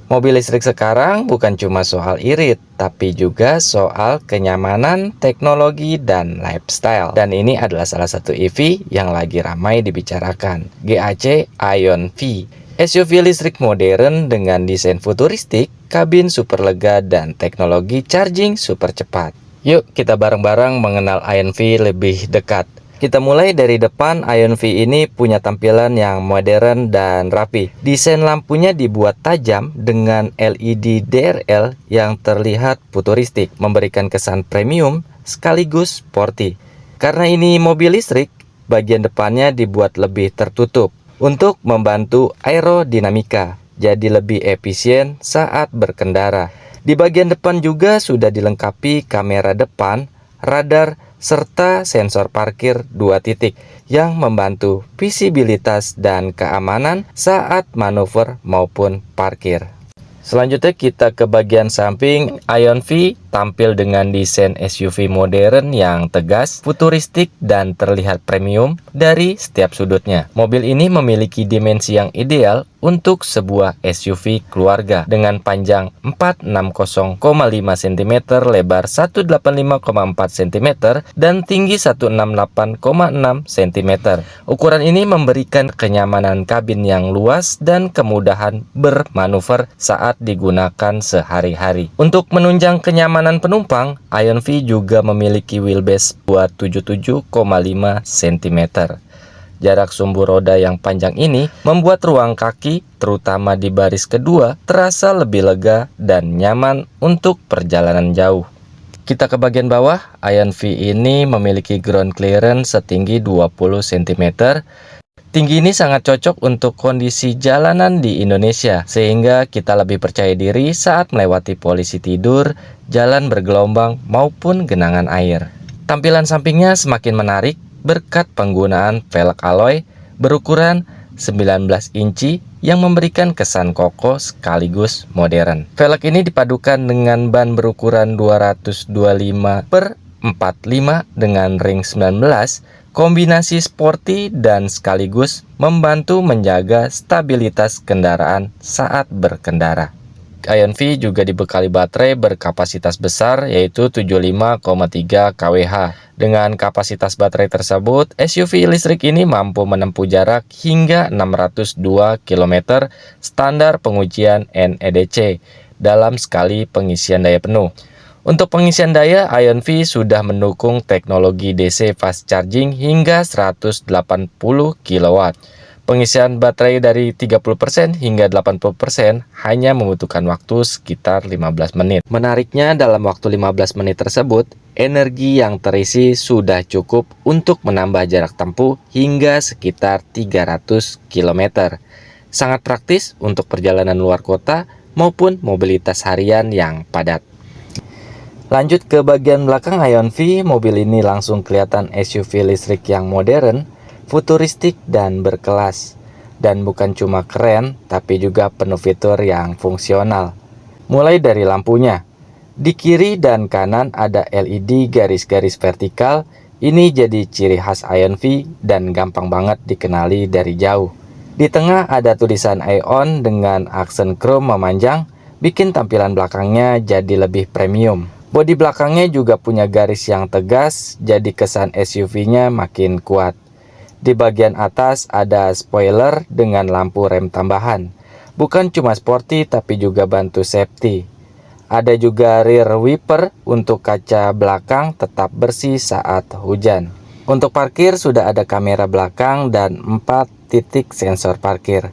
Mobil listrik sekarang bukan cuma soal irit, tapi juga soal kenyamanan, teknologi, dan lifestyle. Dan ini adalah salah satu EV yang lagi ramai dibicarakan, GAC Aion V. SUV listrik modern dengan desain futuristik, kabin super lega, dan teknologi charging super cepat. Yuk kita bareng-barang mengenal Aion V lebih dekat. Kita mulai dari depan. Aion V ini punya tampilan yang modern dan rapi. Desain lampunya dibuat tajam dengan LED DRL yang terlihat futuristik, memberikan kesan premium sekaligus sporty. Karena ini mobil listrik, bagian depannya dibuat lebih tertutup untuk membantu aerodinamika, jadi lebih efisien saat berkendara. Di bagian depan juga sudah dilengkapi kamera depan, radar, serta sensor parkir 2 titik yang membantu visibilitas dan keamanan saat manuver maupun parkir. Selanjutnya kita ke bagian samping. Aion V tampil dengan desain SUV modern yang tegas, futuristik, dan terlihat premium dari setiap sudutnya. Mobil ini memiliki dimensi yang ideal untuk sebuah SUV keluarga dengan panjang 460,5 cm, lebar 185,4 cm, dan tinggi 168,6 cm. Ukuran ini memberikan kenyamanan kabin yang luas dan kemudahan bermanuver saat digunakan sehari-hari. Untuk menunjang kenyamanan penumpang, Aion V juga memiliki wheelbase 277,5 cm. Jarak sumbu roda yang panjang ini membuat ruang kaki, terutama di baris kedua, terasa lebih lega dan nyaman untuk perjalanan jauh. Kita ke bagian bawah. Aion V ini memiliki ground clearance setinggi 20 cm. Tinggi ini sangat cocok untuk kondisi jalanan di Indonesia, sehingga kita lebih percaya diri saat melewati polisi tidur, jalan bergelombang, maupun genangan air. Tampilan sampingnya semakin menarik berkat penggunaan velg alloy berukuran 19 inci yang memberikan kesan kokoh sekaligus modern. Velg ini dipadukan dengan ban berukuran 225/45 dengan ring 19, kombinasi sporty dan sekaligus membantu menjaga stabilitas kendaraan saat berkendara. Aion V juga dibekali baterai berkapasitas besar yaitu 75,3 kWh. Dengan kapasitas baterai tersebut, SUV listrik ini mampu menempuh jarak hingga 602 km standar pengujian NEDC dalam sekali pengisian daya penuh. Untuk pengisian daya, Aion V sudah mendukung teknologi DC fast charging hingga 180 kW. Pengisian baterai dari 30% hingga 80% hanya membutuhkan waktu sekitar 15 menit. Menariknya, dalam waktu 15 menit tersebut, energi yang terisi sudah cukup untuk menambah jarak tempuh hingga sekitar 300 km. Sangat praktis untuk perjalanan luar kota maupun mobilitas harian yang padat. Lanjut ke bagian belakang Aion V, mobil ini langsung kelihatan SUV listrik yang modern, futuristik, dan berkelas. Dan bukan cuma keren, tapi juga penuh fitur yang fungsional. Mulai dari lampunya. Di kiri dan kanan ada LED garis-garis vertikal. Ini jadi ciri khas Aion V dan gampang banget dikenali dari jauh. Di tengah ada tulisan Aion dengan aksen chrome memanjang, bikin tampilan belakangnya jadi lebih premium. Bodi belakangnya juga punya garis yang tegas, jadi kesan SUV-nya makin kuat. Di bagian atas ada spoiler dengan lampu rem tambahan. Bukan cuma sporty tapi juga bantu safety. Ada juga rear wiper untuk kaca belakang tetap bersih saat hujan. Untuk parkir sudah ada kamera belakang dan 4 titik sensor parkir.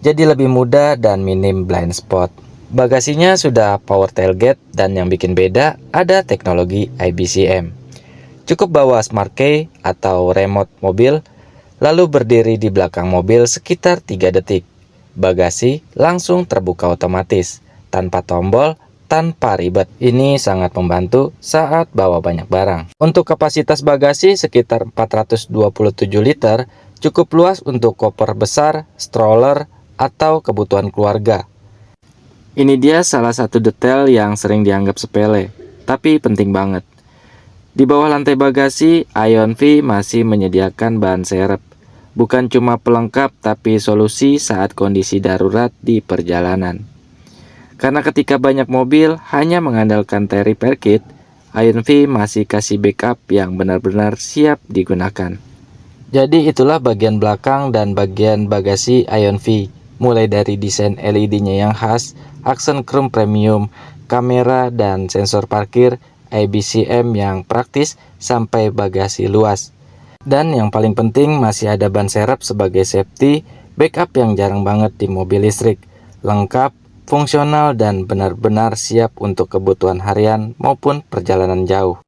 Jadi lebih mudah dan minim blind spot. Bagasinya sudah power tailgate dan yang bikin beda ada teknologi IBCM. Cukup bawa smart key atau remote mobil, lalu berdiri di belakang mobil sekitar 3 detik. Bagasi langsung terbuka otomatis, tanpa tombol, tanpa ribet. Ini sangat membantu saat bawa banyak barang. Untuk kapasitas bagasi sekitar 427 liter, cukup luas untuk koper besar, stroller, atau kebutuhan keluarga. Ini dia salah satu detail yang sering dianggap sepele, tapi penting banget. Di bawah lantai bagasi, Aion V masih menyediakan ban serep. Bukan cuma pelengkap, tapi solusi saat kondisi darurat di perjalanan. Karena ketika banyak mobil hanya mengandalkan tie repair kit, IONV masih kasih backup yang benar-benar siap digunakan. Jadi itulah bagian belakang dan bagian bagasi IONV, mulai dari desain LED-nya yang khas, aksen chrome premium, kamera dan sensor parkir, IBCM yang praktis, sampai bagasi luas. Dan yang paling penting masih ada ban serep sebagai safety, backup yang jarang banget di mobil listrik. Lengkap, fungsional, dan benar-benar siap untuk kebutuhan harian maupun perjalanan jauh.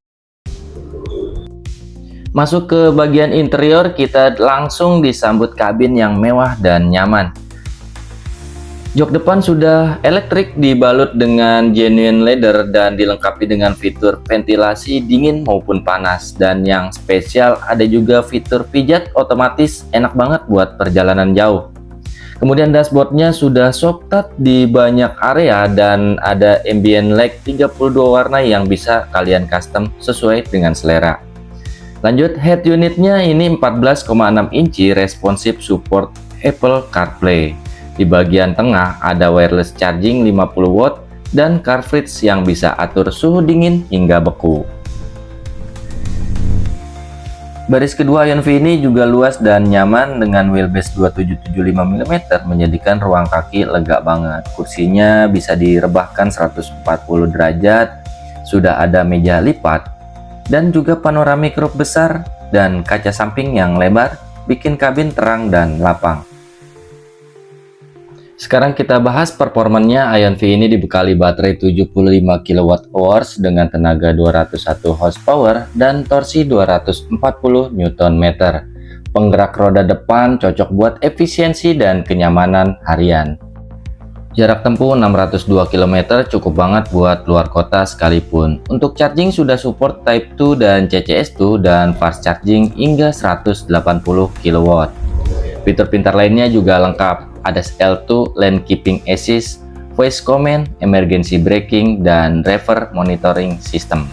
Masuk ke bagian interior, kita langsung disambut kabin yang mewah dan nyaman. Jok depan sudah elektrik dibalut dengan genuine leather dan dilengkapi dengan fitur ventilasi dingin maupun panas. Dan yang spesial ada juga fitur pijat otomatis, enak banget buat perjalanan jauh. Kemudian dashboardnya sudah soft touch di banyak area dan ada ambient light 32 warna yang bisa kalian custom sesuai dengan selera. Lanjut, head unitnya ini 14,6 inci responsive support Apple CarPlay. Di bagian tengah ada wireless charging 50 watt dan cartridge yang bisa atur suhu dingin hingga beku. Baris kedua IONV ini juga luas dan nyaman dengan wheelbase 2775 mm menjadikan ruang kaki lega banget. Kursinya bisa direbahkan 140 derajat, sudah ada meja lipat, dan juga panoramik roof besar dan kaca samping yang lebar bikin kabin terang dan lapang. Sekarang kita bahas performanya. IONV ini dibekali baterai 75 kWh dengan tenaga 201 horsepower dan torsi 240 Nm. Penggerak roda depan cocok buat efisiensi dan kenyamanan harian. Jarak tempuh 602 km cukup banget buat luar kota sekalipun. Untuk charging sudah support Type 2 dan CCS2 dan fast charging hingga 180 kW. Fitur pintar lainnya juga lengkap. Ada L2 Lane Keeping Assist, Voice Command, Emergency Braking, dan Driver Monitoring System.